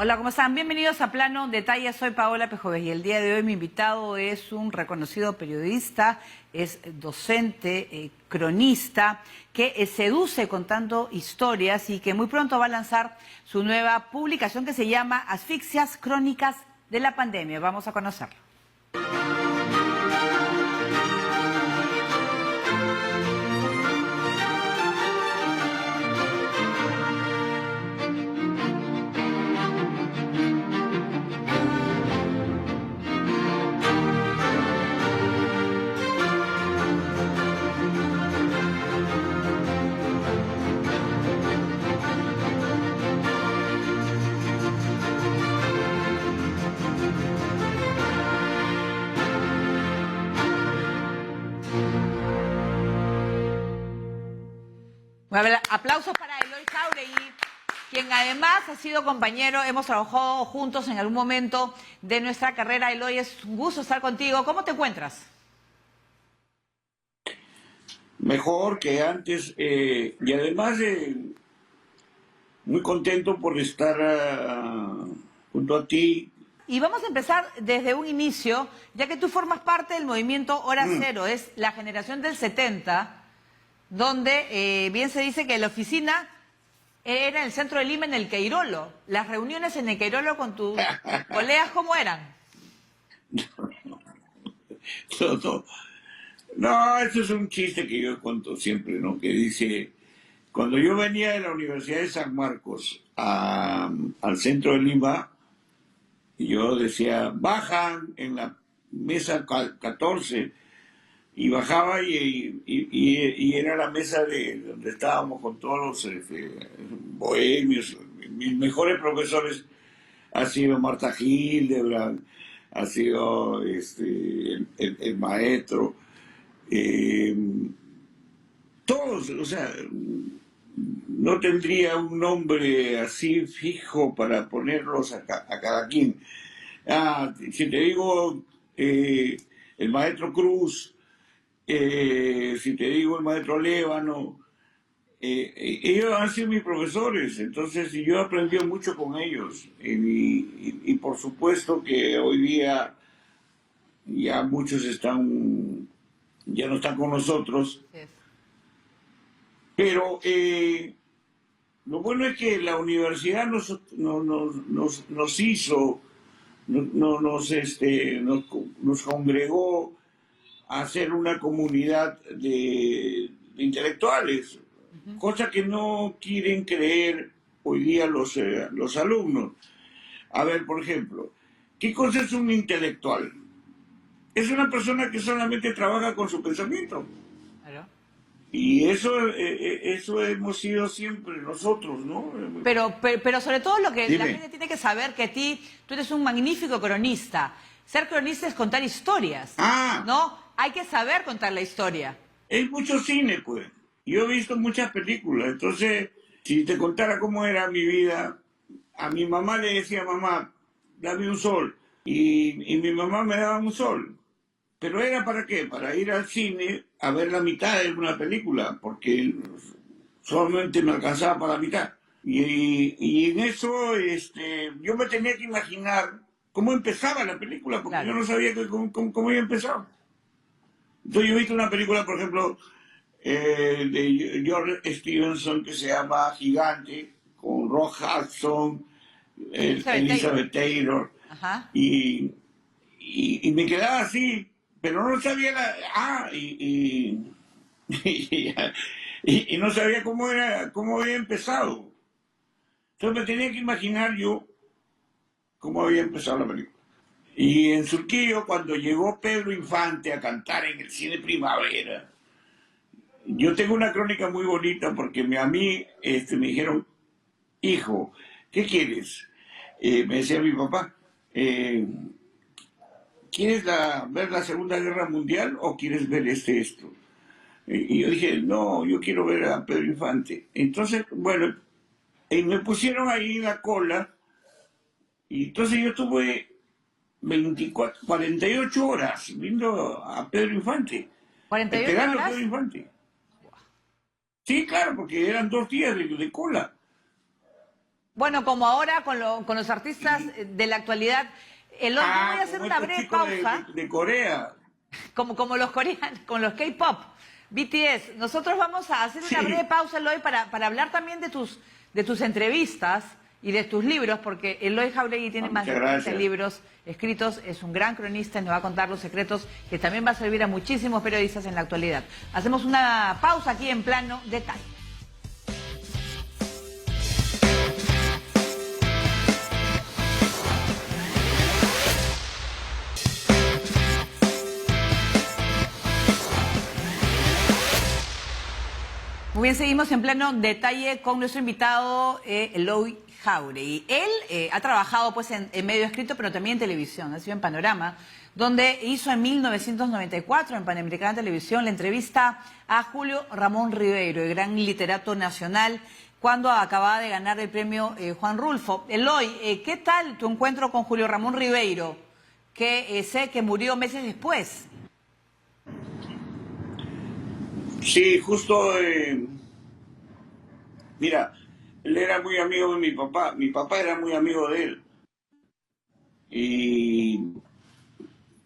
Hola, ¿cómo están? Bienvenidos a Plano Detalle. Soy Paola Pejoves y el día de hoy mi invitado es un reconocido periodista, es docente, cronista, que seduce contando historias y que muy pronto va a lanzar su nueva publicación que se llama Asfixias Crónicas de la Pandemia. Vamos a conocerlo. A ver, aplausos para Eloy Jáuregui, quien además ha sido compañero, hemos trabajado juntos en algún momento de nuestra carrera. Eloy, es un gusto estar contigo. ¿Cómo te encuentras? Mejor que antes y además muy contento por estar junto a ti. Y vamos a empezar desde un inicio, ya que tú formas parte del movimiento Hora Cero, es la generación del 70, donde bien se dice que la oficina era en el centro de Lima, en el Queirolo. Las reuniones en el Queirolo con tus colegas, ¿cómo eran? No, no, no, eso es un chiste que yo cuento siempre, ¿no? Que dice, cuando yo venía de la Universidad de San Marcos al centro de Lima, yo decía, bajan en la mesa 14, y bajaba y era la mesa de donde estábamos con todos los bohemios. Mis mejores profesores ha sido Marta Hildebrand, ha sido el maestro, eh, todos, o sea, no tendría un nombre así fijo para ponerlos a cada quien. Si te digo el maestro Cruz, si te digo el maestro Lévano, ellos han sido mis profesores, entonces yo he aprendido mucho con ellos. Y por supuesto que hoy día ya muchos ya no están con nosotros, Sí. pero lo bueno es que la universidad nos hizo, nos congregó a hacer una comunidad de intelectuales, cosa que no quieren creer hoy día los alumnos. A ver, por ejemplo, ¿qué cosa es un intelectual? Es una persona que solamente trabaja con su pensamiento. Claro. Y eso hemos sido siempre nosotros, ¿no? Pero sobre todo lo que la Dime. gente tiene que saber que tú eres un magnífico cronista. Ser cronista es contar historias, ¿no? Hay que saber contar la historia. Hay mucho cine, pues. Yo he visto muchas películas, entonces, si te contara cómo era mi vida, a mi mamá le decía, mamá, dame un sol. Y mi mamá me daba un sol. ¿Pero era para qué? Para ir al cine a ver la mitad de una película, porque solamente me alcanzaba para la mitad. Y en eso yo me tenía que imaginar cómo empezaba la película, porque Claro. yo no sabía cómo iba a empezar. Entonces yo he visto una película, por ejemplo, de George Stevenson que se llama Gigante, con Rock Hudson, Elizabeth Taylor, Ajá. y me quedaba así, pero no sabía y no sabía cómo había empezado. Entonces me tenía que imaginar yo cómo había empezado la película. Y en Surquillo, cuando llegó Pedro Infante a cantar en el Cine Primavera, yo tengo una crónica muy bonita porque a mí me dijeron, hijo, ¿qué quieres? Me decía mi papá, ¿quieres ver la Segunda Guerra Mundial o quieres ver esto? Y yo dije, no, yo quiero ver a Pedro Infante. Entonces, bueno, me pusieron ahí en la cola y entonces yo estuve 48 horas viendo a Pedro Infante, 48 esperando a horas. Pedro Infante. Sí, claro, porque eran 2 días de cola. Bueno, como ahora con los artistas de la actualidad, Eloy, yo voy a hacer como una estos breve chicos pausa, de Corea. como los coreanos, con los K-pop, BTS. Nosotros vamos a hacer una breve Sí. pausa, Eloy, para hablar también de tus entrevistas y de tus libros, porque Eloy Jáuregui tiene más Muchas de 30 gracias. libros escritos, es un gran cronista y nos va a contar los secretos que también va a servir a muchísimos periodistas en la actualidad. Hacemos una pausa aquí en Plano Detalle. Muy bien, seguimos en Plano Detalle con nuestro invitado Eloy Jáuregui. Él ha trabajado pues en medio escrito, pero también en televisión, ha sido en Panorama, donde hizo en 1994 en Panamericana Televisión la entrevista a Julio Ramón Ribeiro, el gran literato nacional, cuando acababa de ganar el premio Juan Rulfo. Eloy, ¿qué tal tu encuentro con Julio Ramón Ribeiro, que sé que murió meses después? Sí, justo, mira, él era muy amigo de mi papá era muy amigo de él, y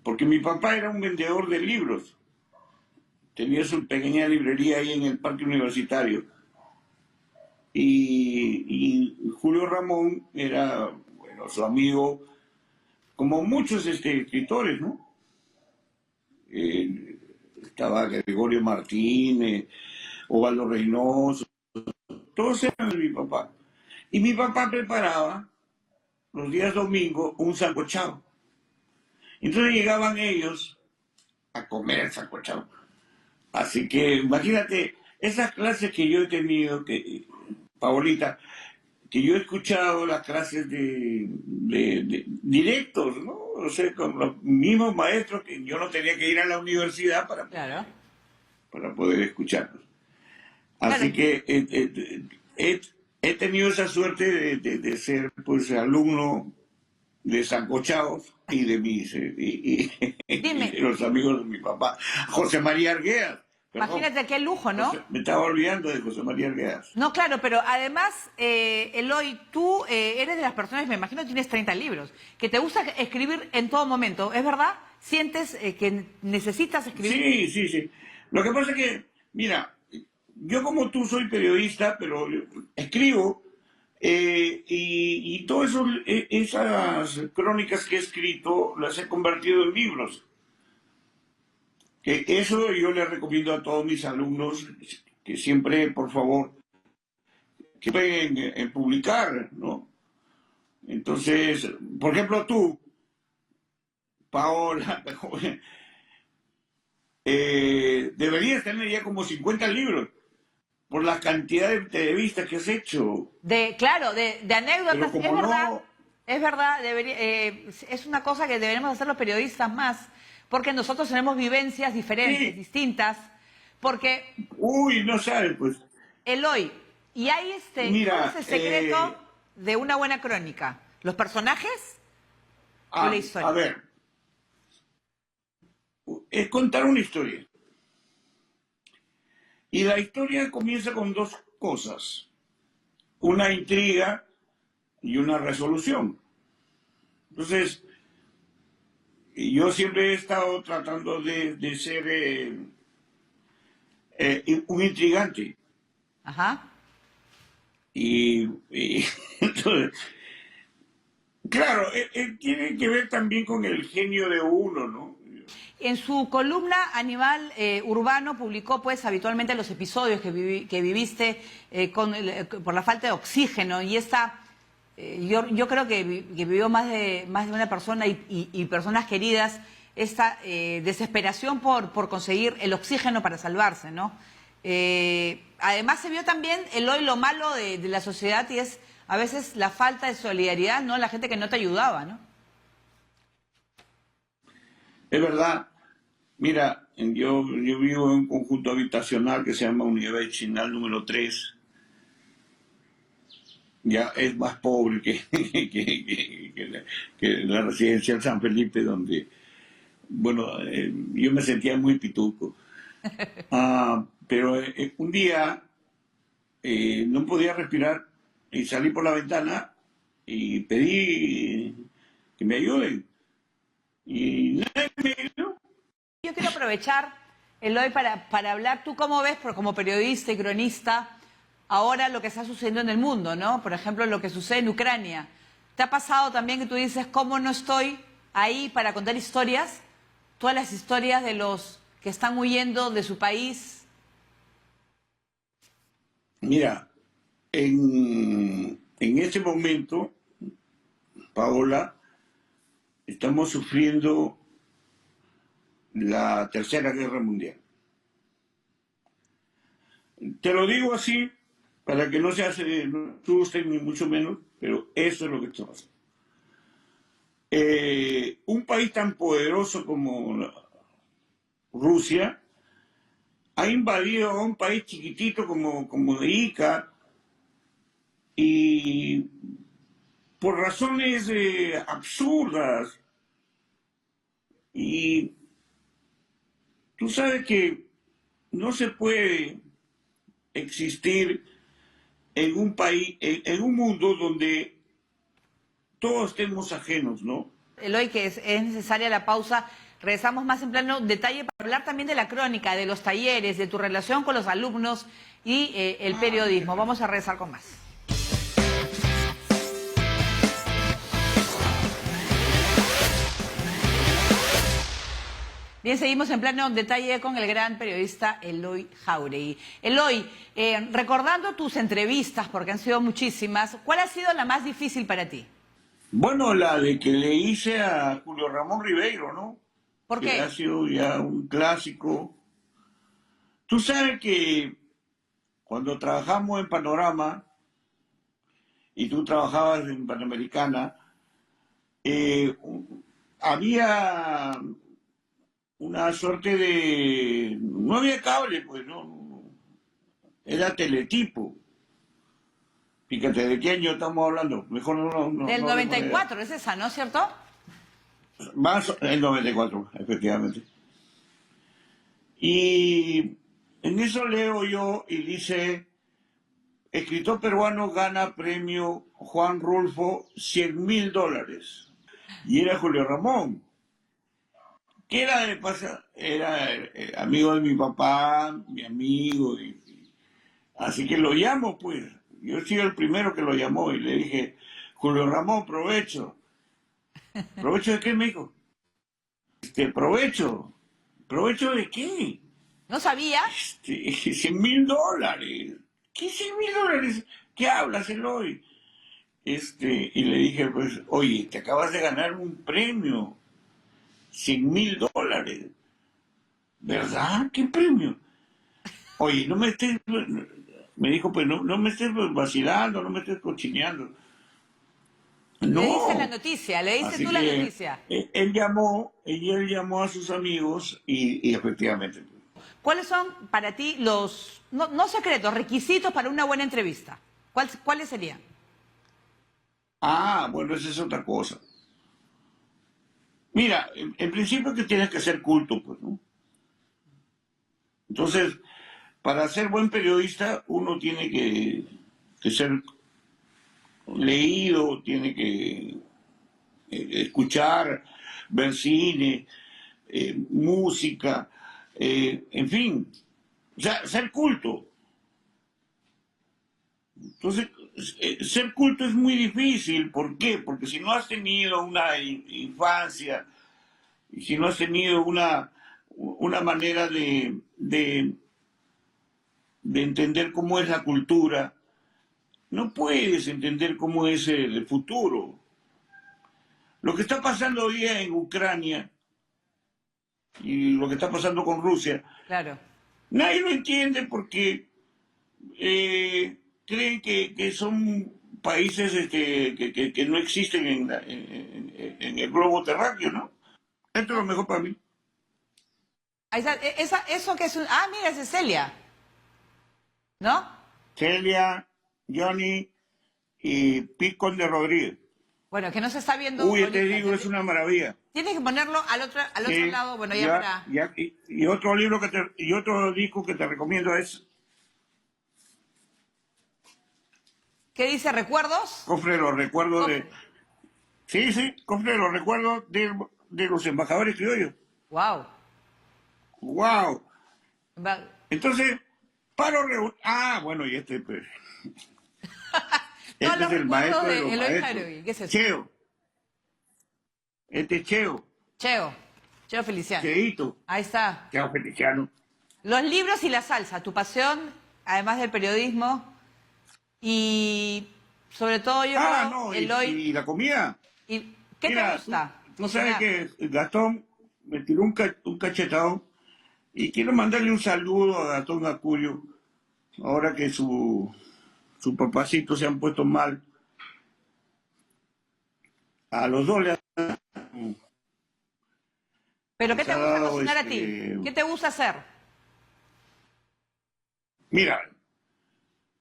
porque mi papá era un vendedor de libros, tenía su pequeña librería ahí en el parque universitario, y Julio Ramón era, bueno, su amigo, como muchos escritores, ¿no? Eh, Estaba Gregorio Martínez, Osvaldo Reynoso, todos eran de mi papá. Y mi papá preparaba los días domingos un sancochado. Entonces llegaban ellos a comer el sancochado. Así que imagínate, esas clases que yo he tenido, Paolita, que yo he escuchado las clases de directos, ¿no? O sea, con los mismos maestros que yo no tenía que ir a la universidad Claro. para poder escucharlos. Claro. Así que he tenido esa suerte de ser pues alumno de Sancochados y de mis y Dime, de los amigos de mi papá. José María Arguedas, perdón. imagínate qué lujo, ¿no? Me estaba olvidando de José María Arguedas. No, claro, pero además, Eloy, tú eres de las personas, me imagino que tienes 30 libros, que te gusta escribir en todo momento, ¿es verdad? ¿Sientes que necesitas escribir? Sí, sí, sí. Lo que pasa es que, mira, yo como tú soy periodista, pero escribo, y todas esas crónicas que he escrito las he convertido en libros. Que eso yo le recomiendo a todos mis alumnos que siempre, por favor, que pueden publicar, ¿no? Entonces, por ejemplo, tú, Paola, deberías tener ya como 50 libros por la cantidad de entrevistas que has hecho. Claro, de Pero anécdotas, como no, es verdad, es una cosa que deberíamos hacer los periodistas más, porque nosotros tenemos vivencias diferentes, sí, distintas, porque uy, no sabes, pues, Eloy, y hay ¿cuál es mira, el secreto de una buena crónica? ¿Los personajes o la a historia? ver, es contar una historia. Y la historia comienza con dos cosas, una intriga y una resolución. Entonces, yo siempre he estado tratando de ser un intrigante. Ajá. Entonces, claro, tiene que ver también con el genio de uno, ¿no? En su columna Animal Urbano publicó pues habitualmente los episodios que viviste por la falta de oxígeno y yo creo que vivió más de una persona y personas queridas esta desesperación por conseguir el oxígeno para salvarse, ¿no? Además se vio también hoy lo malo de la sociedad y es a veces la falta de solidaridad, ¿no? La gente que no te ayudaba, ¿no? Es verdad. Mira, yo vivo en un conjunto habitacional que se llama Unidad Vecinal número 3. Ya es más pobre que la residencial San Felipe, donde, bueno, yo me sentía muy pituco. Pero un día no podía respirar y salí por la ventana y pedí que me ayuden. Y nadie me ayudó. Yo quiero aprovechar, Eloy, para hablar, tú cómo ves, como periodista y cronista, ahora lo que está sucediendo en el mundo, ¿no? Por ejemplo, lo que sucede en Ucrania. ¿Te ha pasado también que tú dices, cómo no estoy ahí para contar historias? Todas las historias de los que están huyendo de su país. Mira, en este momento, Paola, estamos sufriendo la Tercera Guerra Mundial. Te lo digo así para que no se asusten ni mucho menos, pero eso es lo que está pasando. Un país tan poderoso como Rusia ha invadido a un país chiquitito como de Ica y por razones absurdas. Y tú sabes que no se puede existir en un país, en un mundo donde todos estemos ajenos, ¿no? Eloy, que es necesaria la pausa. Regresamos más en plano detalle para hablar también de la crónica, de los talleres, de tu relación con los alumnos y el periodismo. Vamos a regresar con más. Bien, seguimos en plano detalle con el gran periodista Eloy Jáuregui. Eloy, recordando tus entrevistas, porque han sido muchísimas, ¿cuál ha sido la más difícil para ti? Bueno, la de que le hice a Julio Ramón Ribeiro, ¿no? ¿Por Que ha qué? sido ya un clásico. Tú sabes que cuando trabajamos en Panorama y tú trabajabas en Panamericana, eh, había una suerte de... No había cable, pues, no. Era teletipo. Fíjate, ¿de qué año estamos hablando? Mejor Del no hablemos de edad. 94, es esa, ¿no es cierto? Más el 94, efectivamente. Y en eso leo yo y dice, escritor peruano gana premio Juan Rulfo $100.000. Y era Julio Ramón, que era de pasa, era amigo de mi papá, mi amigo, así que lo llamo pues. Yo he sido el primero que lo llamó y le dije, Julio Ramón, provecho. ¿Provecho de qué, me dijo? Provecho. ¿Provecho de qué? No sabía. $100.000. ¿Qué $100.000? ¿Qué hablas, Eloy? Y le dije, pues, oye, te acabas de ganar un premio, $100.000. ¿Verdad? ¿Qué premio? Oye, no me estés, me dijo, pues no me estés vacilando, no me estés cochineando. Le dice la No. noticia, le dices Así tú la que noticia. él llamó a sus amigos y efectivamente. ¿Cuáles son para ti los, no secretos, requisitos para una buena entrevista? ¿Cuáles serían? Ah, bueno, esa es otra cosa. Mira, en principio que tienes que ser culto, pues, ¿no? Entonces, para ser buen periodista, uno tiene que ser leído, tiene que escuchar, ver cine, música, en fin, o sea, ser culto. Entonces, ser culto es muy difícil. ¿Por qué? Porque si no has tenido una infancia, y si no has tenido una manera de entender cómo es la cultura, no puedes entender cómo es el futuro. Lo que está pasando hoy día en Ucrania y lo que está pasando con Rusia, Claro. nadie lo entiende porque creen que son países que no existen en el globo terráqueo, ¿no? Esto es lo mejor para mí. Ahí está, eso que es un... Ah, mira, es Celia, ¿no? Celia, Johnny y Picón de Rodríguez. Bueno, que no se está viendo Uy, te ahorita. digo, es una maravilla. Tienes que ponerlo al otro Sí, lado, bueno, ya ya, para... ya, y otro libro y otro disco que te recomiendo es ¿Qué dice? ¿Recuerdos? Cofre de los recuerdos Cofre. de... Sí, sí, cofre de los recuerdos de los embajadores criollos. Wow. ¡Wow! Entonces, bueno, y pues, Todos este los es el recuerdos maestro de de los Eloy maestros. Jauregui. ¿Qué es eso? Cheo. Este es Cheo. Cheo Feliciano. Cheito. Ahí está. Cheo Feliciano. Los libros y la salsa, tu pasión, además del periodismo. Y sobre todo yo creo, No, Eloy... y la comida. ¿Y qué Mira, te gusta? tú sabes cocinar? que Gastón me tiró un cachetado y quiero mandarle un saludo a Gastón Acurio, ahora que su papacito se han puesto mal. A los dos ¿Pero qué les te ha gusta dado, cocinar a ti? ¿Qué te gusta hacer? Mira,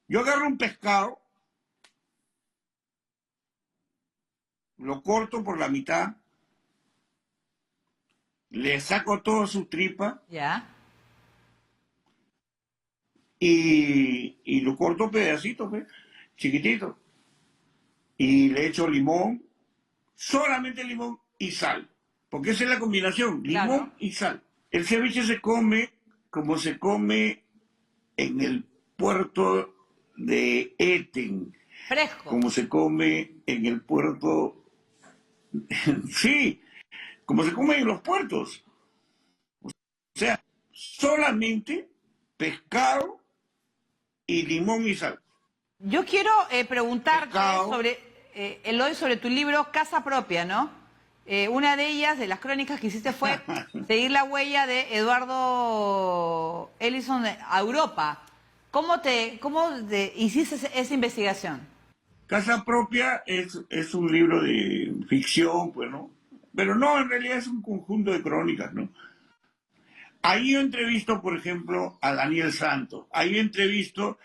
yo agarro un pescado, lo corto por la mitad, le saco toda su tripa Ya. y lo corto pedacitos, pues, chiquititos. Y le echo limón, solamente limón y sal, porque esa es la combinación, limón Claro. y sal. El ceviche se come como se come en el puerto de Eten, Fresco. como se come en el puerto, sí, como se come en los puertos. O sea, solamente pescado y limón y sal. Yo quiero preguntarte Pescado. sobre, Eloy, sobre tu libro Casa Propia, ¿no? Una de ellas, de las crónicas que hiciste, fue seguir la huella de Eduardo Ellison a Europa. ¿Cómo hiciste esa investigación? Casa Propia es un libro de ficción, pues, ¿no? Pero no, en realidad es un conjunto de crónicas, ¿no? Ahí yo entrevisto, por ejemplo, a Daniel Santos, ahí entrevisto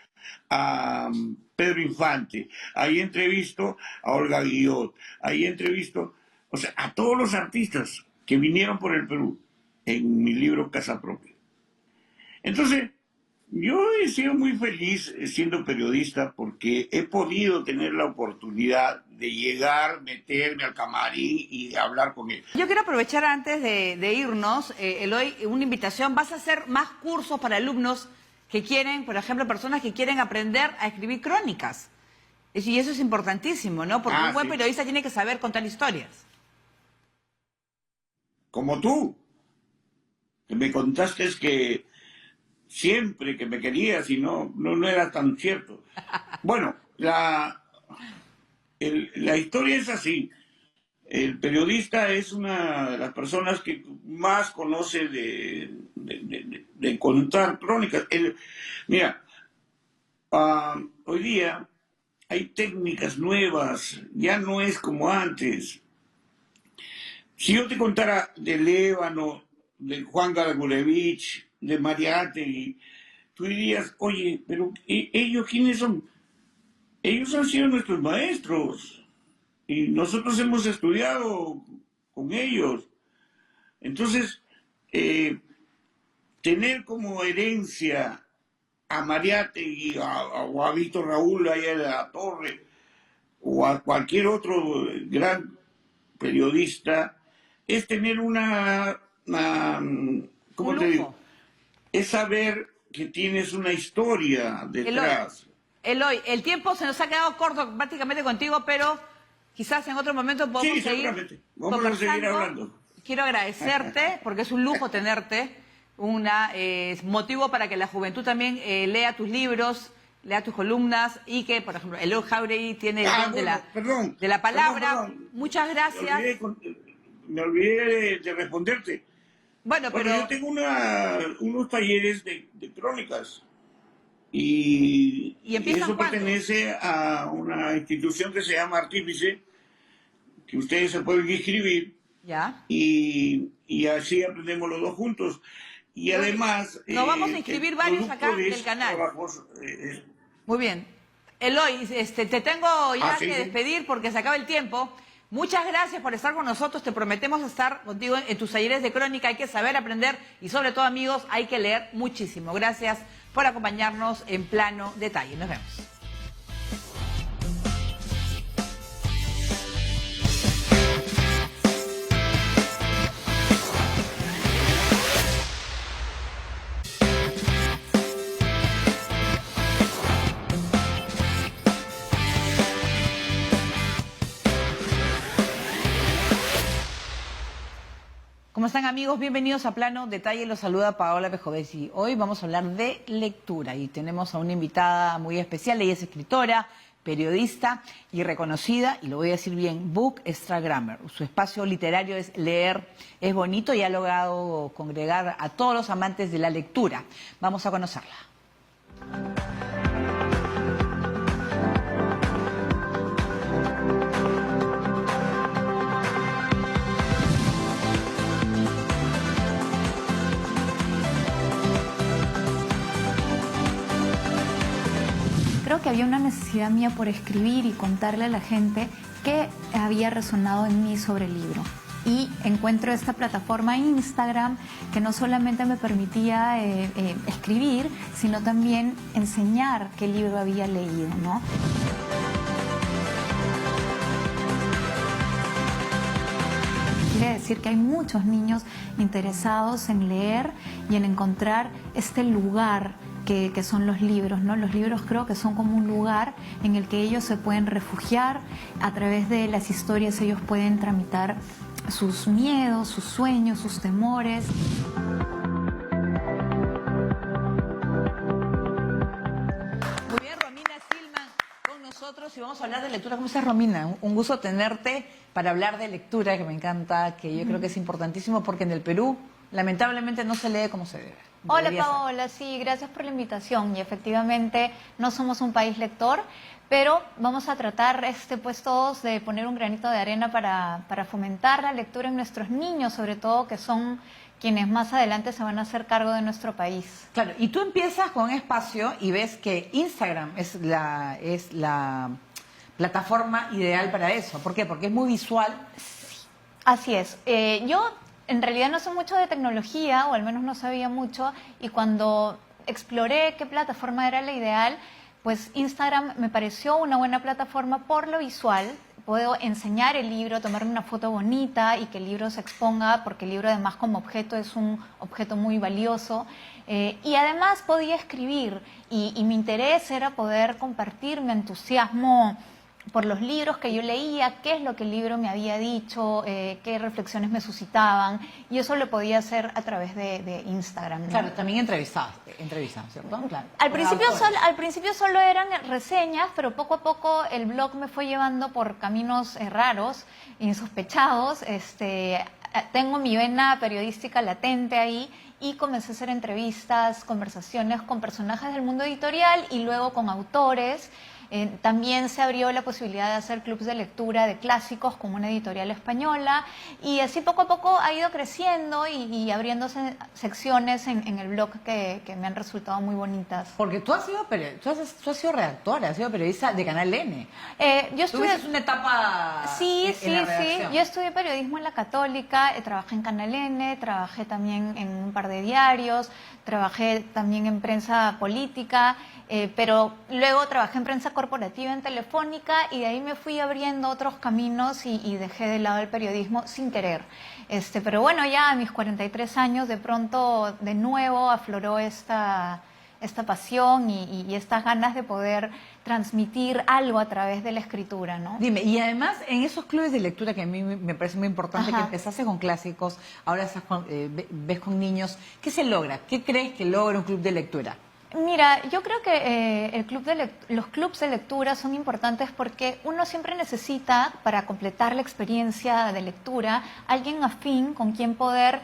a Pedro Infante, ahí entrevisto a Olga Guillot, ahí entrevisto, o sea, a todos los artistas que vinieron por el Perú en mi libro Casa Propia. Entonces, yo he sido muy feliz siendo periodista porque he podido tener la oportunidad de llegar, meterme al camarín y hablar con él. Yo quiero aprovechar antes de irnos, Eloy, una invitación. ¿Vas a hacer más cursos para alumnos que quieren, por ejemplo, personas que quieren aprender a escribir crónicas? Y eso es importantísimo, ¿no? Porque un buen Sí. periodista tiene que saber contar historias. Como tú, que me contaste que siempre que me querías y no era tan cierto. Bueno, la historia es así. El periodista es una de las personas que más conoce de contar crónicas. Mira, hoy día hay técnicas nuevas, ya no es como antes. Si yo te contara del Ébano, de Juan Gargulevich, de Mariátegui, tú dirías, oye, pero ¿ellos quiénes son? Ellos han sido nuestros maestros y nosotros hemos estudiado con ellos. Entonces, tener como herencia a Mariátegui o a Víctor Raúl allá de la Torre o a cualquier otro gran periodista es tener ¿cómo te digo? Es saber que tienes una historia detrás. Eloy, el tiempo se nos ha quedado corto prácticamente contigo, pero quizás en otro momento podemos seguir seguramente. Vamos a seguir hablando. Quiero agradecerte, porque es un lujo tenerte, motivo para que la juventud también lea tus libros, lea tus columnas y que, por ejemplo, Eloy Jauregui tiene el don de la palabra. Perdón. Muchas gracias. Me olvidé de responderte. Bueno, pero yo tengo unos talleres de crónicas y eso ¿cuándo? pertenece a una institución que se llama Artífice, que ustedes se pueden inscribir. Ya. Y así aprendemos los dos juntos. Y además... Nos vamos a inscribir varios acá del canal. Muy bien. Eloy, te tengo ya que despedir porque se acaba el tiempo. Muchas gracias por estar con nosotros. Te prometemos estar contigo en tus talleres de crónica. Hay que saber aprender y sobre todo, amigos, hay que leer muchísimo. Gracias por acompañarnos en Plano Detalle. Nos vemos. están, amigos? Bienvenidos a Plano Detalle. Los saluda Paola Pejovesi. Hoy vamos a hablar de lectura y tenemos a una invitada muy especial. Ella es escritora, periodista y reconocida, y lo voy a decir bien, bookstagrammer. Su espacio literario es Leer es Bonito y ha logrado congregar a todos los amantes de la lectura. Vamos a conocerla. Creo que había una necesidad mía por escribir y contarle a la gente qué había resonado en mí sobre el libro. Y encuentro esta plataforma Instagram que no solamente me permitía escribir, sino también enseñar qué libro había leído, ¿no? Quiere decir que hay muchos niños interesados en leer y en encontrar este lugar que son los libros, ¿no? Los libros creo que son como un lugar en el que ellos se pueden refugiar. A través de las historias ellos pueden tramitar sus miedos, sus sueños, sus temores. Muy bien, Romina Silman con nosotros y vamos a hablar de lectura. ¿Cómo estás, Romina? Un gusto tenerte para hablar de lectura, que me encanta, que yo creo que es importantísimo porque en el Perú lamentablemente no se lee como se debe. Hola Paola, sí, gracias por la invitación y efectivamente no somos un país lector, pero vamos a tratar pues todos de poner un granito de arena para fomentar la lectura en nuestros niños, sobre todo que son quienes más adelante se van a hacer cargo de nuestro país. Claro, y tú empiezas con un espacio y ves que Instagram es la plataforma ideal para eso. ¿Por qué? Porque es muy visual. Sí, así es. Yo en realidad no sé mucho de tecnología, o al menos no sabía mucho, y cuando exploré qué plataforma era la ideal, pues Instagram me pareció una buena plataforma por lo visual. Puedo enseñar el libro, tomarme una foto bonita y que el libro se exponga, porque el libro además como objeto es un objeto muy valioso. Y además podía escribir y mi interés era poder compartir mi entusiasmo por los libros que yo leía, qué es lo que el libro me había dicho, qué reflexiones me suscitaban, y eso lo podía hacer a través de Instagram, ¿no? Claro, también entrevistas, ¿cierto? Claro. Al principio solo eran reseñas, pero poco a poco el blog me fue llevando por caminos raros, insospechados. Tengo mi vena periodística latente ahí y comencé a hacer entrevistas, conversaciones con personajes del mundo editorial y luego con autores. También se abrió la posibilidad de hacer clubs de lectura de clásicos con una editorial española, y así poco a poco ha ido creciendo y abriéndose secciones en el blog que me han resultado muy bonitas. Porque tú has sido redactora, has sido periodista de Canal N. Yo estudié una etapa en la redacción. Yo estudié periodismo en la Católica, trabajé en Canal N, trabajé también en un par de diarios, trabajé también en prensa política, pero luego trabajé en prensa corporativa en Telefónica, y de ahí me fui abriendo otros caminos y dejé de lado el periodismo sin querer. Pero bueno, ya a mis 43 años de pronto de nuevo afloró esta pasión y estas ganas de poder transmitir algo a través de la escritura, ¿no? Dime, y además en esos clubes de lectura que a mí me parece muy importante, Ajá, que empezaste con clásicos, ahora ves con niños, ¿qué se logra? ¿Qué crees que logra un club de lectura? Mira, yo creo que los clubs de lectura son importantes porque uno siempre necesita, para completar la experiencia de lectura, alguien afín con quien poder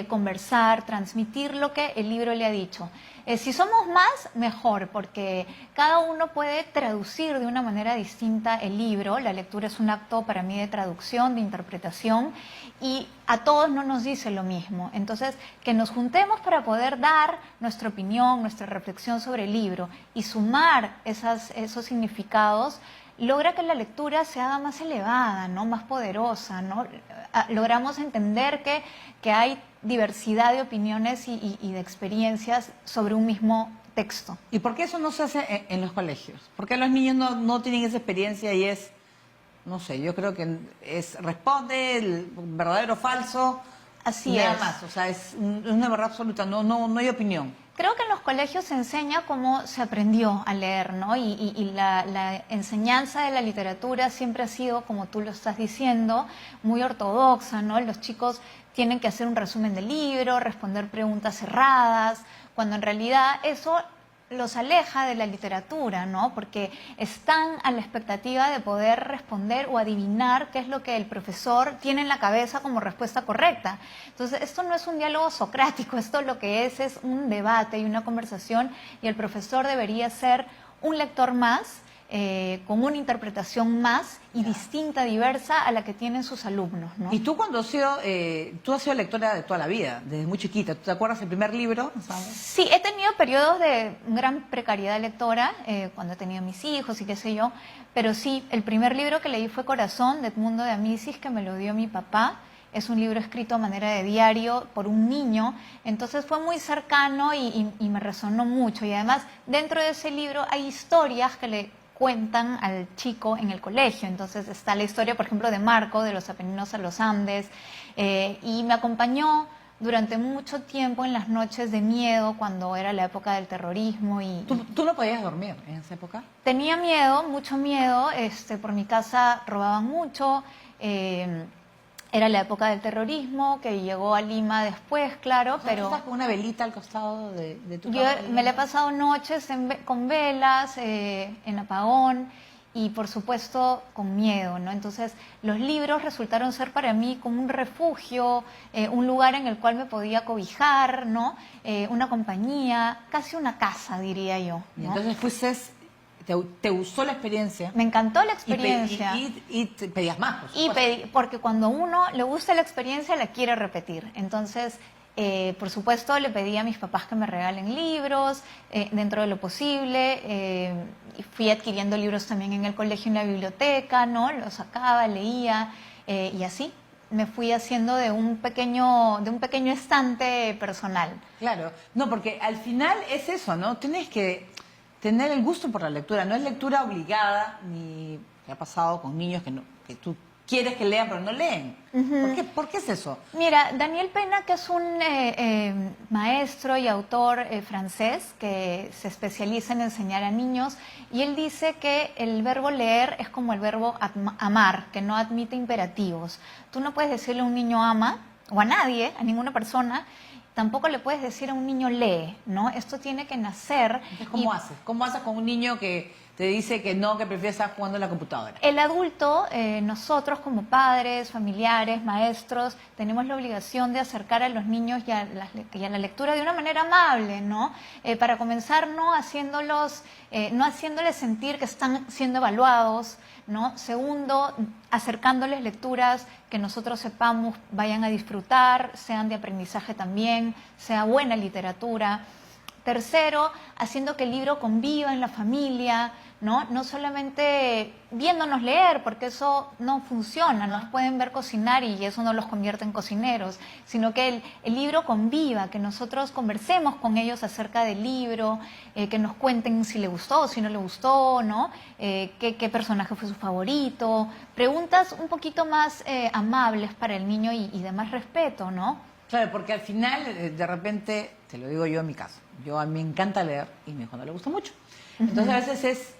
conversar, transmitir lo que el libro le ha dicho. Si somos más, mejor, porque cada uno puede traducir de una manera distinta el libro. La lectura es un acto para mí de traducción, de interpretación, y a todos no nos dice lo mismo. Entonces, que nos juntemos para poder dar nuestra opinión, nuestra reflexión sobre el libro y sumar esos significados, logra que la lectura se haga más elevada, ¿no? Más poderosa, ¿no? Logramos entender que hay diversidad de opiniones y de experiencias sobre un mismo texto. ¿Y por qué eso no se hace en los colegios? ¿Por qué los niños no tienen esa experiencia y es, no sé, yo creo que responde el verdadero o falso? Así nada es. más, o sea, es una verdad absoluta, no hay opinión. Creo que en los colegios se enseña cómo se aprendió a leer, ¿no? Y la enseñanza de la literatura siempre ha sido, como tú lo estás diciendo, muy ortodoxa, ¿no? Los chicos tienen que hacer un resumen del libro, responder preguntas cerradas, cuando en realidad eso los aleja de la literatura, ¿no? Porque están a la expectativa de poder responder o adivinar qué es lo que el profesor tiene en la cabeza como respuesta correcta. Entonces, esto no es un diálogo socrático, esto lo que es un debate y una conversación, y el profesor debería ser un lector más, con una interpretación más y distinta, diversa a la que tienen sus alumnos, ¿no? Y tú cuando has sido, tú has sido lectora de toda la vida, desde muy chiquita. ¿Tú te acuerdas del primer libro? Sí, he tenido periodos de gran precariedad lectora, cuando he tenido mis hijos y qué sé yo, pero sí, el primer libro que leí fue Corazón, de Edmundo de Amicis, que me lo dio mi papá. Es un libro escrito a manera de diario por un niño, entonces fue muy cercano y me resonó mucho. Y además, dentro de ese libro hay historias que le cuentan al chico en el colegio. Entonces está la historia, por ejemplo, de Marco, de los Apeninos a los Andes, y me acompañó durante mucho tiempo en las noches de miedo, cuando era la época del terrorismo. ¿Tú no podías dormir en esa época? Tenía miedo, mucho miedo, por mi casa robaban mucho, era la época del terrorismo, que llegó a Lima después, claro, O sea, pero... ¿tú estás con una velita al costado de tu Yo cama? me la he pasado noches con velas, en apagón y por supuesto con miedo, ¿no? Entonces los libros resultaron ser para mí como un refugio, un lugar en el cual me podía cobijar, ¿no? Una compañía, casi una casa, diría yo, Y ¿no? entonces fuiste, te gustó la experiencia. Me encantó la experiencia. Y te pedías más, por Y supuesto. porque cuando a uno le gusta la experiencia, la quiere repetir. Entonces, por supuesto, le pedí a mis papás que me regalen libros, dentro de lo posible. Y fui adquiriendo libros también en el colegio, en la biblioteca, ¿no? Los sacaba, leía, y así me fui haciendo de un pequeño estante personal. Claro, no, porque al final es eso, ¿no? Tienes que tener el gusto por la lectura, no es lectura obligada, ni que ha pasado con niños que tú quieres que lean pero no leen. ¿Por qué es eso? Mira, Daniel Pena, que es un maestro y autor francés que se especializa en enseñar a niños, y él dice que el verbo leer es como el verbo amar, que no admite imperativos. Tú no puedes decirle a un niño ama, o a nadie, a ninguna persona. Tampoco le puedes decir a un niño lee, ¿no? Esto tiene que nacer. Entonces, ¿cómo haces? ¿Cómo haces con un niño que te dice que no, que prefiere estar jugando en la computadora? El adulto, nosotros como padres, familiares, maestros, tenemos la obligación de acercar a los niños y a la lectura de una manera amable, ¿no? Para comenzar, no haciéndoles sentir que están siendo evaluados, ¿no? Segundo, acercándoles lecturas que nosotros sepamos vayan a disfrutar, sean de aprendizaje también, sea buena literatura. Tercero, haciendo que el libro conviva en la familia, ¿no? No solamente viéndonos leer, porque eso no funciona, nos pueden ver cocinar y eso no los convierte en cocineros, sino que el libro conviva, que nosotros conversemos con ellos acerca del libro, que nos cuenten si le gustó, si no le gustó, ¿no? Qué personaje fue su favorito, preguntas un poquito más amables para el niño y de más respeto, ¿no? Claro, porque al final, de repente, te lo digo yo en mi caso, a mí me encanta leer y a mi hijo no le gusta mucho. Entonces a veces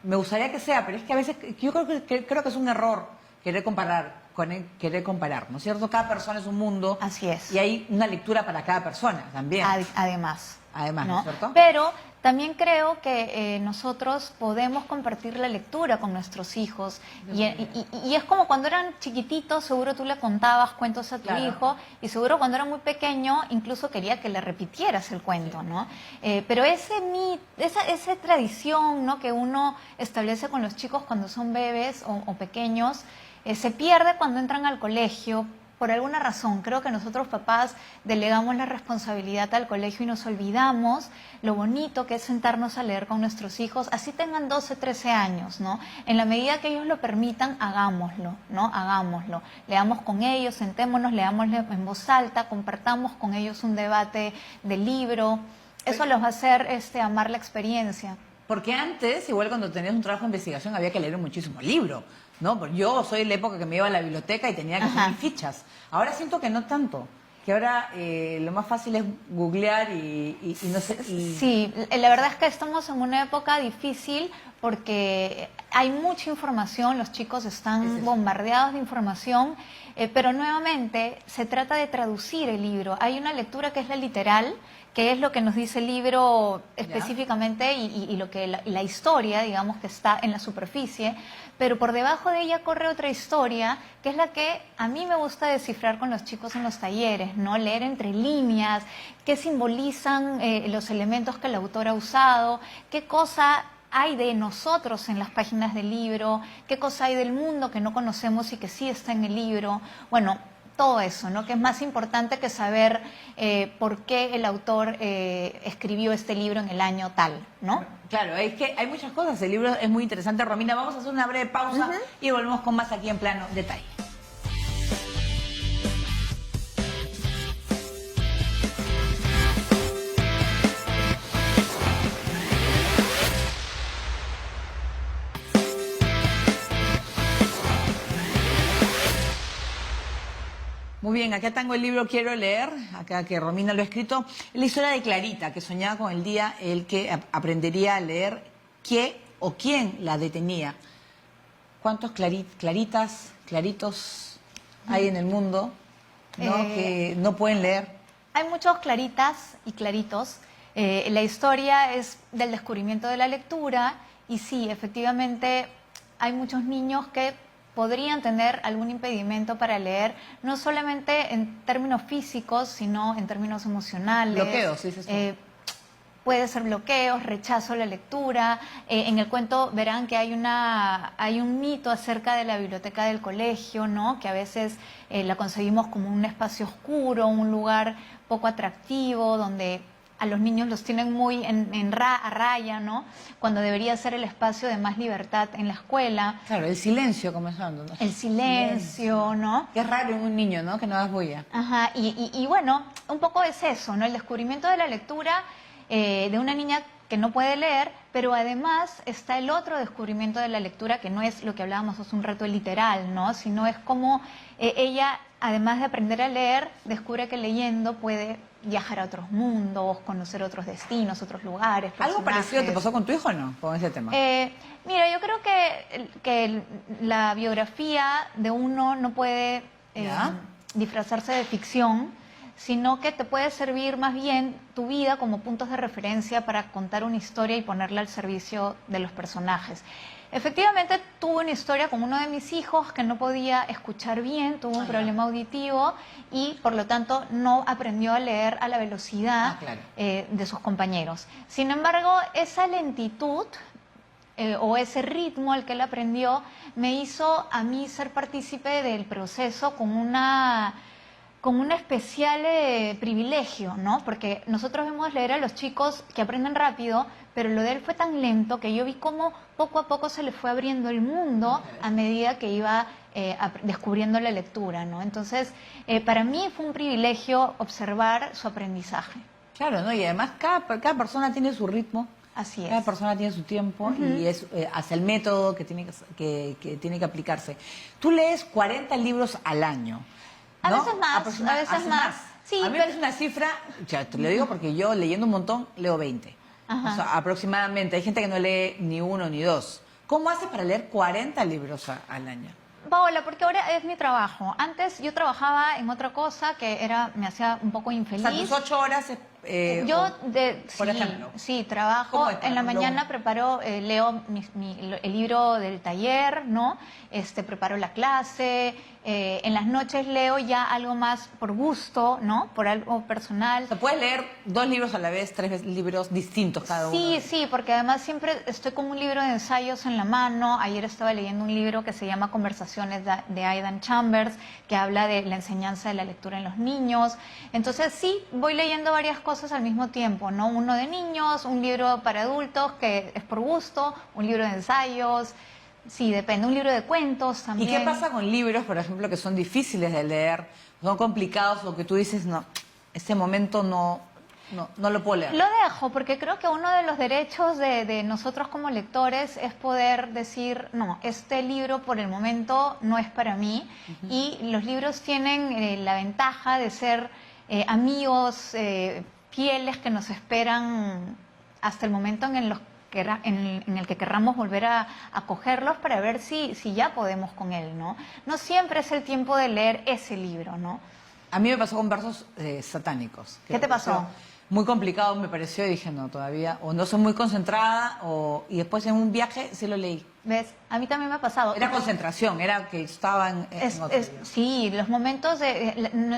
me gustaría que sea, pero es que a veces yo creo que es un error querer comparar, ¿no es cierto? Cada persona es un mundo. Así es. Y hay una lectura para cada persona también. Además, ¿no es cierto? Pero también creo que nosotros podemos compartir la lectura con nuestros hijos. Y es como cuando eran chiquititos, seguro tú le contabas cuentos a tu hijo, y seguro cuando era muy pequeño incluso quería que le repitieras el cuento, ¿no? Pero esa tradición, ¿no?, que uno establece con los chicos cuando son bebés o pequeños, se pierde cuando entran al colegio. Por alguna razón, creo que nosotros papás delegamos la responsabilidad al colegio y nos olvidamos lo bonito que es sentarnos a leer con nuestros hijos, así tengan 12, 13 años, ¿no? En la medida que ellos lo permitan, hagámoslo, ¿no? Hagámoslo. Leamos con ellos, sentémonos, leámosle en voz alta, compartamos con ellos un debate del libro. Eso los va a hacer amar la experiencia. Porque antes, igual cuando tenías un trabajo de investigación, había que leer muchísimo libro, ¿no? Porque yo soy de la época que me iba a la biblioteca y tenía que hacer mis fichas. Ahora siento que no tanto. que ahora lo más fácil es googlear y no sé. Sí, la verdad es que estamos en una época difícil porque hay mucha información, los chicos están bombardeados de información, pero nuevamente se trata de traducir el libro. Hay una lectura que es la literal, que es lo que nos dice el libro específicamente y lo que la historia, digamos, que está en la superficie, pero por debajo de ella corre otra historia, que es la que a mí me gusta descifrar con los chicos en los talleres, ¿no? Leer entre líneas, qué simbolizan los elementos que el autor ha usado, qué cosa hay de nosotros en las páginas del libro, qué cosa hay del mundo que no conocemos y que sí está en el libro. Bueno, todo eso, ¿no? Que es más importante que saber por qué el autor escribió este libro en el año tal, ¿no? Claro, es que hay muchas cosas, el libro es muy interesante. Romina, vamos a hacer una breve pausa y volvemos con más aquí en Plano Detalle. Muy bien, acá tengo el libro Quiero leer, acá que Romina lo ha escrito. Es la historia de Clarita, que soñaba con el día el que aprendería a leer qué o quién la detenía. ¿Cuántos claritas, claritos hay en el mundo, ¿no? Que no pueden leer? Hay muchos claritas y claritos. La historia es del descubrimiento de la lectura y sí, efectivamente hay muchos niños que podrían tener algún impedimento para leer, no solamente en términos físicos, sino en términos emocionales. Bloqueos, dices tú. Puede ser bloqueos, rechazo a la lectura. En el cuento verán que hay un mito acerca de la biblioteca del colegio, ¿no? Que a veces la concebimos como un espacio oscuro, un lugar poco atractivo, donde a los niños los tienen muy a raya, ¿no? Cuando debería ser el espacio de más libertad en la escuela. Claro, el silencio comenzando, ¿no? El silencio, ¿no? Qué raro en un niño, ¿no? Que no das bulla. Ajá, y bueno, un poco es eso, ¿no? El descubrimiento de la lectura de una niña que no puede leer, pero además está el otro descubrimiento de la lectura, que no es lo que hablábamos hace un rato, el literal, ¿no? Sino es como ella, además de aprender a leer, descubre que leyendo puede viajar a otros mundos, conocer otros destinos, otros lugares. ¿Algo parecido te pasó con tu hijo o no? Con ese tema. Mira, yo creo que la biografía de uno no puede disfrazarse de ficción, sino que te puede servir más bien tu vida como puntos de referencia para contar una historia y ponerla al servicio de los personajes. Efectivamente, tuve una historia con uno de mis hijos que no podía escuchar bien, tuvo un problema auditivo y, por lo tanto, no aprendió a leer a la velocidad de sus compañeros. Sin embargo, esa lentitud o ese ritmo al que él aprendió me hizo a mí ser partícipe del proceso con un especial privilegio, ¿no? Porque nosotros vemos leer a los chicos que aprenden rápido, pero lo de él fue tan lento que yo vi cómo poco a poco se le fue abriendo el mundo a medida que iba descubriendo la lectura, ¿no? Entonces, para mí fue un privilegio observar su aprendizaje. Claro, ¿no? Y además cada persona tiene su ritmo. Así es. Cada persona tiene su tiempo y es hacia el método que tiene que tiene que aplicarse. Tú lees 40 libros al año. A ¿no? veces más, a veces más. Sí, a mí me parece una cifra, ya te lo digo porque yo leyendo un montón leo 20. O sea, aproximadamente. Hay gente que no lee ni uno ni dos. ¿Cómo haces para leer 40 libros al año? Paola, porque ahora es mi trabajo. Antes yo trabajaba en otra cosa que me hacía un poco infeliz. O sea, tus 8 horas... por ejemplo. Sí, trabajo. En la mañana preparo, leo el libro del taller, ¿no? Preparo la clase. En las noches leo ya algo más por gusto, ¿no? Por algo personal. O sea, ¿puedes leer 2 libros a la vez, 3 libros distintos cada uno? Sí, porque además siempre estoy con un libro de ensayos en la mano. Ayer estaba leyendo un libro que se llama Conversaciones de Aidan Chambers, que habla de la enseñanza de la lectura en los niños. Entonces sí, voy leyendo varias cosas al mismo tiempo, ¿no? Uno de niños, un libro para adultos que es por gusto, un libro de ensayos. Sí, depende. Un libro de cuentos también. ¿Y qué pasa con libros, por ejemplo, que son difíciles de leer, son complicados o que tú dices, no, este momento no lo puedo leer? Lo dejo porque creo que uno de los derechos de nosotros como lectores es poder decir, no, este libro por el momento no es para mí. Y los libros tienen la ventaja de ser amigos fieles que nos esperan hasta el momento en el que querramos volver a cogerlos para ver si ya podemos con él, ¿no? No siempre es el tiempo de leer ese libro, ¿no? A mí me pasó con versos satánicos. ¿Qué te pasó? Muy complicado me pareció y dije, no, todavía, o no soy muy concentrada, y después en un viaje sí lo leí. ¿Ves? A mí también me ha pasado. Era concentración, era que estaba en otro libro. Sí, los momentos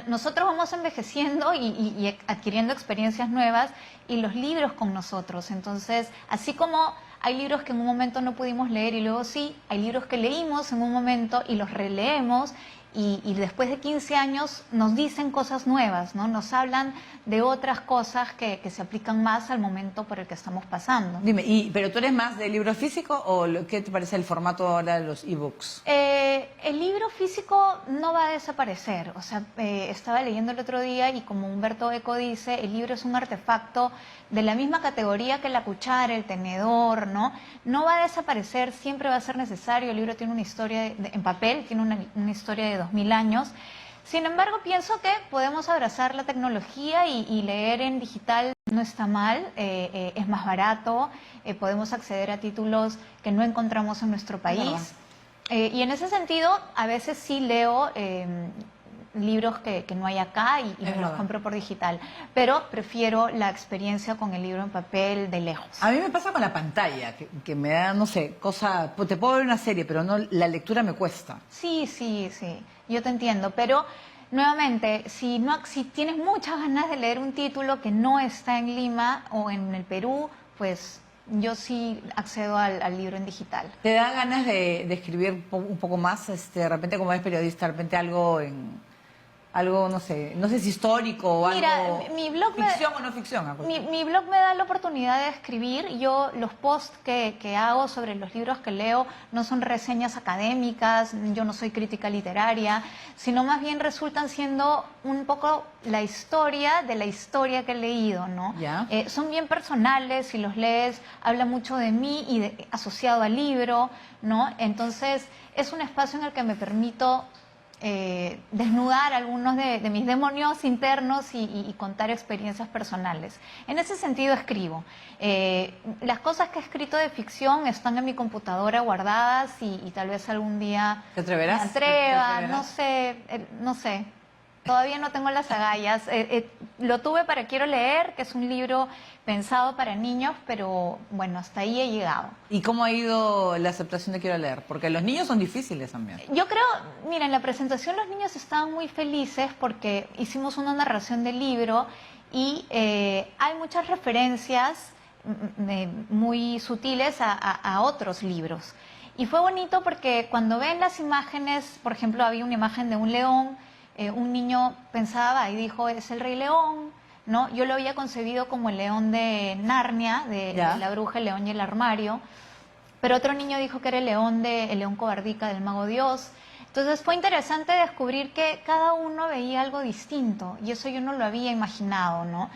nosotros vamos envejeciendo y adquiriendo experiencias nuevas y los libros con nosotros. Entonces, así como hay libros que en un momento no pudimos leer y luego sí, hay libros que leímos en un momento y los releemos y después de 15 años nos dicen cosas nuevas, ¿no? Nos hablan de otras cosas que se aplican más al momento por el que estamos pasando. Dime, ¿pero tú eres más de libro físico o qué te parece el formato ahora de los ebooks? El libro físico no va a desaparecer. O sea, estaba leyendo el otro día y como Humberto Eco dice, el libro es un artefacto de la misma categoría que la cuchara, el tenedor, ¿no? No va a desaparecer, siempre va a ser necesario. El libro tiene una historia en papel, tiene una historia de 2000 años. Sin embargo, pienso que podemos abrazar la tecnología y leer en digital no está mal, es más barato, podemos acceder a títulos que no encontramos en nuestro país. Y en ese sentido, a veces sí leo libros que no hay acá y me los compro por digital, pero prefiero la experiencia con el libro en papel de lejos. A mí me pasa con la pantalla, que me da, no sé, te puedo ver una serie, pero no, la lectura me cuesta. Sí, yo te entiendo, pero nuevamente, si tienes muchas ganas de leer un título que no está en Lima o en el Perú, pues yo sí accedo al libro en digital. ¿Te da ganas de escribir un poco más, de repente como eres periodista, de repente algo, no sé si histórico o algo, mi blog ficción o no ficción? Mi blog me da la oportunidad de escribir. Yo los posts que hago sobre los libros que leo no son reseñas académicas, yo no soy crítica literaria, sino más bien resultan siendo un poco la historia de la historia que he leído, ¿no? Son bien personales, si los lees habla mucho de mí y asociado al libro, ¿no? Entonces es un espacio en el que me permito desnudar algunos de mis demonios internos y contar experiencias personales. En ese sentido escribo. Las cosas que he escrito de ficción están en mi computadora guardadas y tal vez algún día ¿te atreverás? me atreva, no sé. Todavía no tengo las agallas. Lo tuve para Quiero leer, que es un libro pensado para niños, pero bueno, hasta ahí he llegado. ¿Y cómo ha ido la aceptación de Quiero leer? Porque los niños son difíciles también. Yo creo, mira, en la presentación los niños estaban muy felices porque hicimos una narración del libro y hay muchas referencias muy sutiles a otros libros. Y fue bonito porque cuando ven las imágenes, por ejemplo, había una imagen de un león, un niño pensaba y dijo, es el Rey León, ¿no? Yo lo había concebido como el león de Narnia, de La Bruja, el León y el Armario, pero otro niño dijo que era el león cobardica del Mago Dios. Entonces fue interesante descubrir que cada uno veía algo distinto y eso yo no lo había imaginado, ¿no?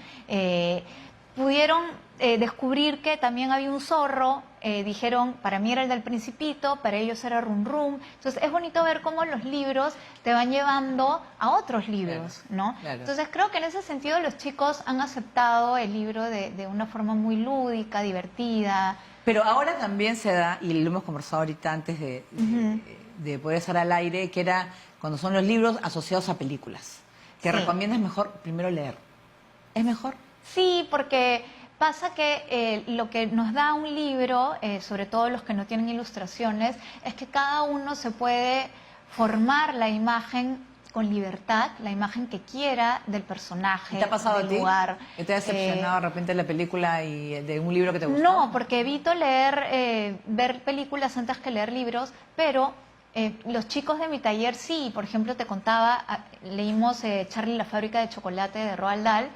Pudieron descubrir que también había un zorro, dijeron, para mí era el del Principito, para ellos era Rum Rum. Entonces es bonito ver cómo los libros te van llevando a otros libros, ¿no? Claro. Entonces creo que en ese sentido los chicos han aceptado el libro de una forma muy lúdica, divertida. Pero ahora también se da, y lo hemos conversado ahorita antes de poder estar al aire, que era cuando son los libros asociados a películas, que recomiendas mejor primero leer. ¿Es mejor? Sí, porque pasa que lo que nos da un libro, sobre todo los que no tienen ilustraciones, es que cada uno se puede formar la imagen con libertad, la imagen que quiera del personaje, ¿Te ha pasado del a ti? lugar. ¿Que te ha decepcionado de repente la película y de un libro que te gustó? No, porque evito ver películas antes que leer libros, pero los chicos de mi taller sí. Por ejemplo, te contaba, leímos Charlie y la fábrica de chocolate de Roald Dahl,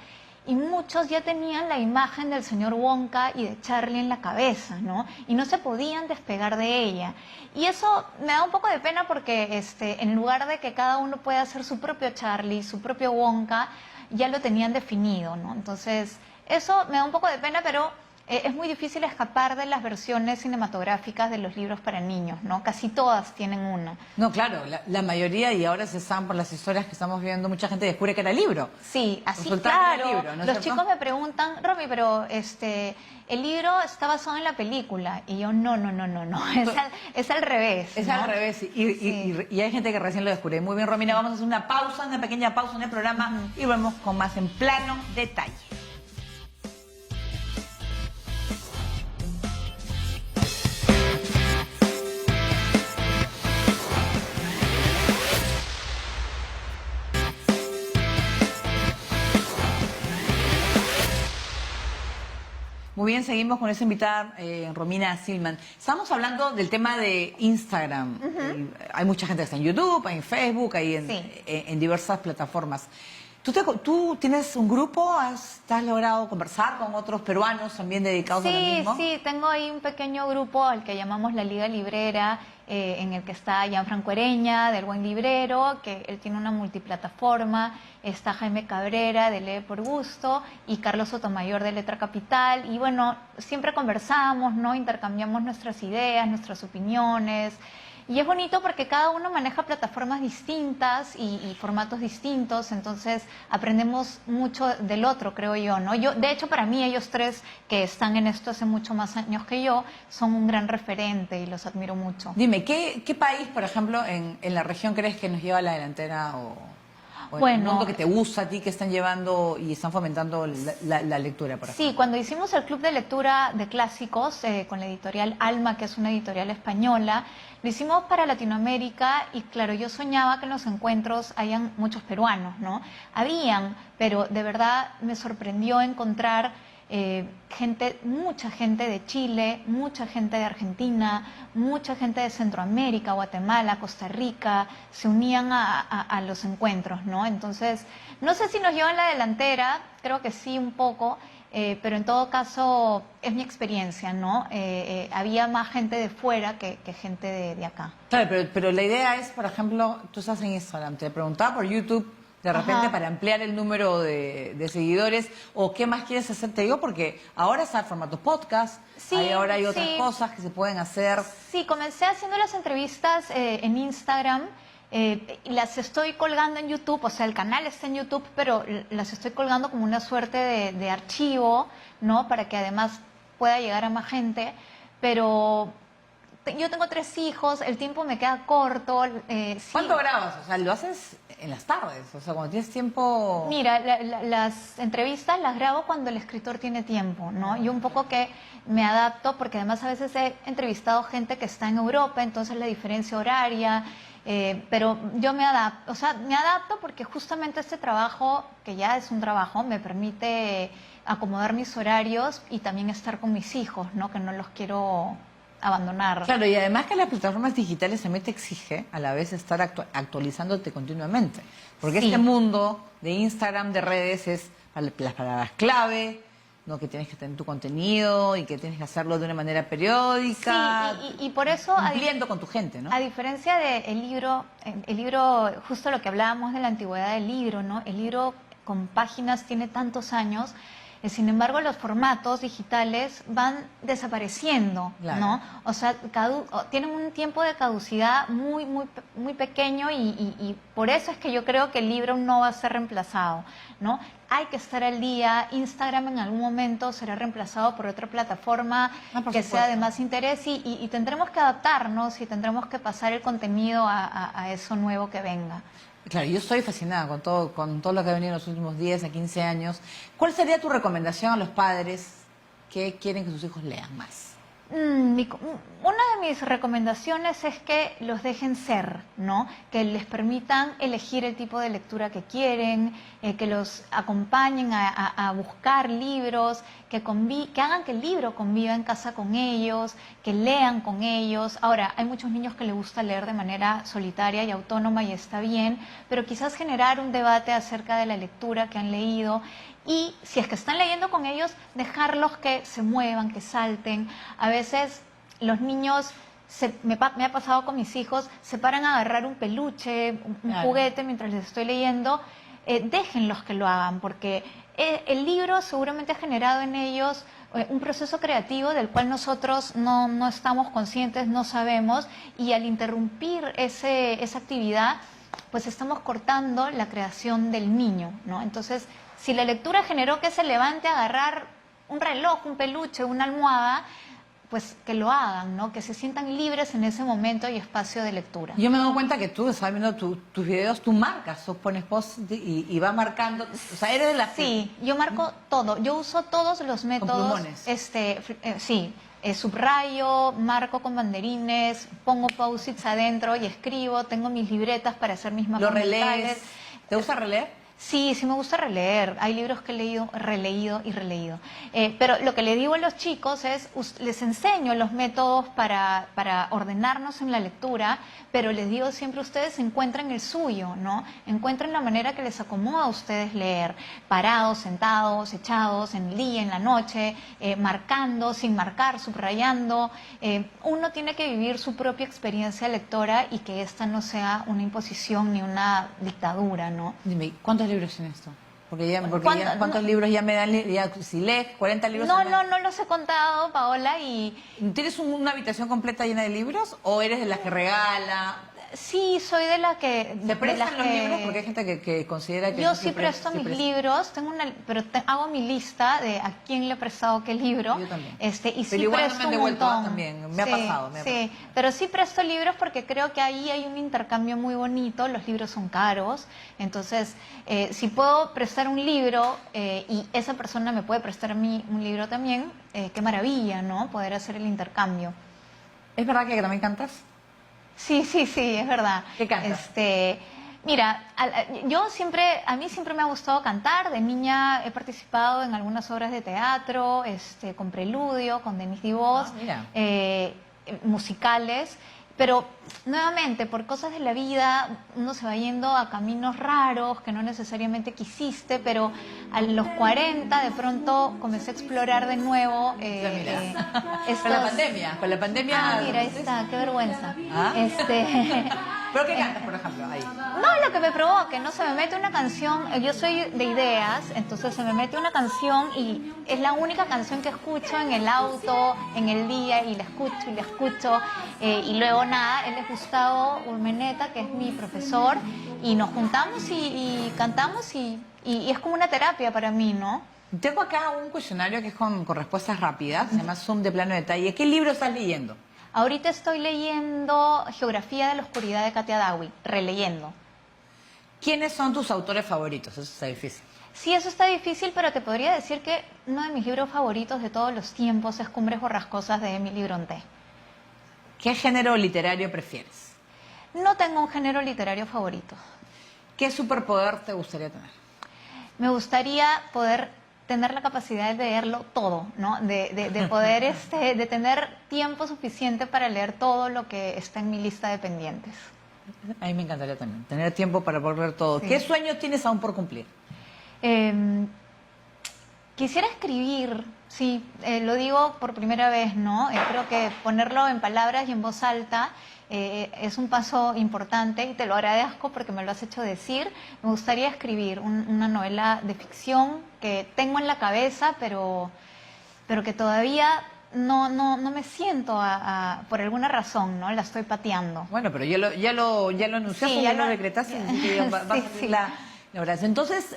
y muchos ya tenían la imagen del señor Wonka y de Charlie en la cabeza, ¿no? Y no se podían despegar de ella. Y eso me da un poco de pena porque en lugar de que cada uno pueda hacer su propio Charlie, su propio Wonka, ya lo tenían definido, ¿no? Entonces, eso me da un poco de pena, pero es muy difícil escapar de las versiones cinematográficas de los libros para niños, ¿no? Casi todas tienen una. No, claro, la mayoría, y ahora se saben por las historias que estamos viendo, mucha gente descubre que era libro. Sí, así Resulta que era claro. libro, ¿no es Los cierto? chicos me preguntan, Romy, pero el libro está basado en la película. Y yo, no, es al revés. Es ¿no? al revés, y hay gente que recién lo descubre. Muy bien, Romina, vamos a hacer una pausa, una pequeña pausa en el programa y volvemos con más en plano detalle. Muy bien, seguimos con esa invitada, Romina Silman. Estamos hablando del tema de Instagram. Hay mucha gente que está en YouTube, en Facebook, ahí en diversas plataformas. ¿Tú tienes un grupo? ¿Has logrado conversar con otros peruanos también dedicados a lo mismo? Sí, tengo ahí un pequeño grupo al que llamamos la Liga Librera, en el que está Gianfranco Ereña, del Buen Librero, que él tiene una multiplataforma, está Jaime Cabrera, de Lee por Gusto, y Carlos Sotomayor, de Letra Capital, y bueno, siempre conversamos, ¿no? Intercambiamos nuestras ideas, nuestras opiniones, y es bonito porque cada uno maneja plataformas distintas y formatos distintos, entonces aprendemos mucho del otro, creo yo, ¿no? De hecho, para mí, ellos tres que están en esto hace mucho más años que yo, son un gran referente y los admiro mucho. Dime, ¿qué país, por ejemplo, en la región crees que nos lleva a la delantera o en el mundo que te gusta a ti, que están llevando y están fomentando la lectura, por ejemplo? Sí, cuando hicimos el club de lectura de clásicos con la editorial Alma, que es una editorial española, lo hicimos para Latinoamérica y claro, yo soñaba que en los encuentros hayan muchos peruanos, ¿no? Habían, pero de verdad me sorprendió encontrar mucha gente de Chile, mucha gente de Argentina, mucha gente de Centroamérica, Guatemala, Costa Rica, se unían a los encuentros, ¿no? Entonces, no sé si nos llevan la delantera, creo que sí un poco, pero en todo caso es mi experiencia, ¿no? Había más gente de fuera que gente de acá. Claro, pero la idea es, por ejemplo, tú estás en Instagram, te preguntaba por YouTube, de repente para ampliar el número de seguidores, o qué más quieres hacer, te digo, porque ahora está el formato podcast, ahora hay otras cosas que se pueden hacer. Sí, comencé haciendo las entrevistas en Instagram, las estoy colgando en YouTube, o sea, el canal está en YouTube, pero las estoy colgando como una suerte de archivo, ¿no? Para que además pueda llegar a más gente, pero yo tengo 3 hijos, el tiempo me queda corto. ¿Cuánto grabas? O sea, lo haces en las tardes, o sea, cuando tienes tiempo... Mira, las entrevistas las grabo cuando el escritor tiene tiempo, ¿no? Yo un poco que me adapto, porque además a veces he entrevistado gente que está en Europa, entonces la diferencia horaria, pero yo me adapto, o sea, me adapto porque justamente este trabajo, que ya es un trabajo, me permite acomodar mis horarios y también estar con mis hijos, ¿no? Que no los quiero abandonar. Claro, y además que las plataformas digitales también te exige a la vez estar actualizándote continuamente, porque este mundo de Instagram, de redes, es las palabras clave, ¿no? Que tienes que tener tu contenido y que tienes que hacerlo de una manera periódica. Sí, y por eso... Cumpliendo con tu gente, ¿no? A diferencia del libro, justo lo que hablábamos de la antigüedad del libro, ¿no? El libro con páginas tiene tantos años. Sin embargo, los formatos digitales van desapareciendo, claro, ¿no? O sea, tienen un tiempo de caducidad muy pequeño y por eso es que yo creo que el libro no va a ser reemplazado, ¿no? Hay que estar al día. Instagram en algún momento será reemplazado por otra plataforma que sea de más interés y tendremos que adaptarnos y tendremos que pasar el contenido a eso nuevo que venga. Claro, yo estoy fascinada con todo lo que ha venido en los últimos 10 a 15 años. ¿Cuál sería tu recomendación a los padres que quieren que sus hijos lean más? Una de mis recomendaciones es que los dejen ser, ¿no? Que les permitan elegir el tipo de lectura que quieren, que los acompañen a buscar libros, que hagan que el libro conviva en casa con ellos, que lean con ellos. Ahora, hay muchos niños que les gusta leer de manera solitaria y autónoma y está bien, pero quizás generar un debate acerca de la lectura que han leído. Y si es que están leyendo con ellos, dejarlos que se muevan, que salten. A veces los niños, me ha pasado con mis hijos, se paran a agarrar un peluche, un juguete mientras les estoy leyendo. Déjenlos que lo hagan, porque el libro seguramente ha generado en ellos un proceso creativo del cual nosotros no estamos conscientes, no sabemos, y al interrumpir esa actividad, pues estamos cortando la creación del niño, ¿no? Entonces, si la lectura generó que se levante a agarrar un reloj, un peluche, una almohada, pues que lo hagan, ¿no? Que se sientan libres en ese momento y espacio de lectura. Yo me he dado cuenta que tú, estás viendo tus videos, tú marcas, tú pones post y vas marcando, o sea, eres de la... Sí, yo marco todo, yo uso todos los métodos. Con plumones. Sí, subrayo, marco con banderines, pongo post-its adentro y escribo, tengo mis libretas para hacer mis mapas ¿Lo relees? mentales. ¿Te gusta releer? Sí, sí me gusta releer. Hay libros que he leído, releído y releído. Pero lo que le digo a los chicos es, les enseño los métodos para ordenarnos en la lectura, pero les digo siempre, ustedes encuentren el suyo, ¿no? Encuentren la manera que les acomoda a ustedes leer, parados, sentados, echados, en el día, en la noche, marcando, sin marcar, subrayando. Uno tiene que vivir su propia experiencia lectora y que esta no sea una imposición ni una dictadura, ¿no? Dime, ¿cuántos libros tienes tú? Porque ya, ¿cuántos libros ya me dan? Ya, si lees 40 libros... No los he contado, Paola, y... ¿Tienes una habitación completa llena de libros o eres de las que regala? Sí, soy de la que... ¿Te prestan los libros? Porque hay gente que considera que... Yo no sí se presto mis presta. libros, pero hago mi lista de a quién le he prestado qué libro. Yo también. Y Pero sí igual no presto me han un devuelto, montón. también. Me ha pasado. Sí, pero sí presto libros porque creo que ahí hay un intercambio muy bonito. Los libros son caros. Entonces, si puedo prestar un libro y esa persona me puede prestar a mí un libro también, qué maravilla, ¿no? Poder hacer el intercambio. ¿Es verdad que también cantas? Sí, es verdad. ¿Qué cantas? Mira, a mí siempre me ha gustado cantar. De niña he participado en algunas obras de teatro, con Preludio, con Denis Divos, mira. musicales. Pero nuevamente, por cosas de la vida, uno se va yendo a caminos raros que no necesariamente quisiste, pero a los 40 de pronto comencé a explorar de nuevo. Con la pandemia. Con la pandemia... Ah, mira, ahí está, qué vergüenza. ¿Ah? ¿Pero qué cantas, por ejemplo, ahí? No, lo que me provoque, ¿no? Se me mete una canción, yo soy de ideas, entonces se me mete una canción y es la única canción que escucho en el auto, en el día, y la escucho, y luego nada, él es Gustavo Urmeneta, que es mi profesor, y nos juntamos y cantamos y es como una terapia para mí, ¿no? Tengo acá un cuestionario que es con respuestas rápidas, se llama Zoom de plano detalle. ¿Qué libro estás leyendo? Ahorita estoy leyendo Geografía de la Oscuridad de Katia Dawi, releyendo. ¿Quiénes son tus autores favoritos? Eso está difícil. Sí, eso está difícil, pero te podría decir que uno de mis libros favoritos de todos los tiempos es Cumbres Borrascosas de Emily Brontë. ¿Qué género literario prefieres? No tengo un género literario favorito. ¿Qué superpoder te gustaría tener? Me gustaría poder tener la capacidad de leerlo todo, ¿no? De poder, de tener tiempo suficiente para leer todo lo que está en mi lista de pendientes. A mí me encantaría también, tener tiempo para poder leer todo. Sí. ¿Qué sueños tienes aún por cumplir? Quisiera escribir, sí, lo digo por primera vez, ¿no? Creo que ponerlo en palabras y en voz alta es un paso importante y te lo agradezco porque me lo has hecho decir. Me gustaría escribir una novela de ficción que tengo en la cabeza, pero que todavía no me siento por alguna razón, ¿no? La estoy pateando. Bueno, pero ya lo anunciaste, Sí, ya ya lo lo- decretaste, así que va a Sí, salir sí. la verdad. Entonces,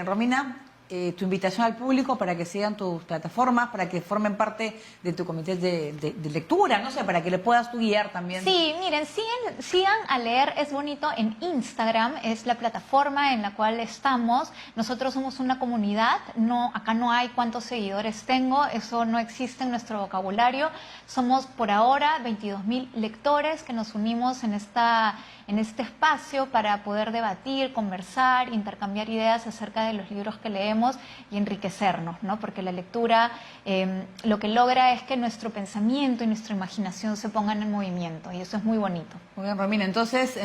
Romina, tu invitación al público para que sigan tus plataformas, para que formen parte de tu comité de lectura, no sé, para que le puedas tú guiar también. Sí, miren, sigan a Leer es Bonito en Instagram, es la plataforma en la cual estamos. Nosotros somos una comunidad, acá no hay cuántos seguidores tengo, eso no existe en nuestro vocabulario. Somos por ahora 22.000 lectores que nos unimos en este espacio para poder debatir, conversar, intercambiar ideas acerca de los libros que leemos y enriquecernos, ¿no? Porque la lectura lo que logra es que nuestro pensamiento y nuestra imaginación se pongan en movimiento y eso es muy bonito. Muy bien, Romina, entonces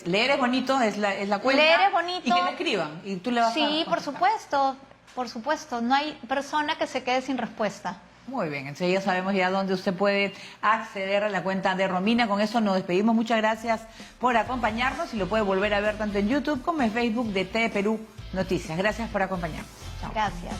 leer es bonito, es la cuenta. Leer es bonito. Y que le escriban, y tú le vas a Sí, contestar. por supuesto, no hay persona que se quede sin respuesta. Muy bien, entonces ya sabemos ya dónde usted puede acceder a la cuenta de Romina. Con eso nos despedimos. Muchas gracias por acompañarnos y lo puede volver a ver tanto en YouTube como en Facebook de TV Perú Noticias. Gracias por acompañarnos. Chao. Gracias.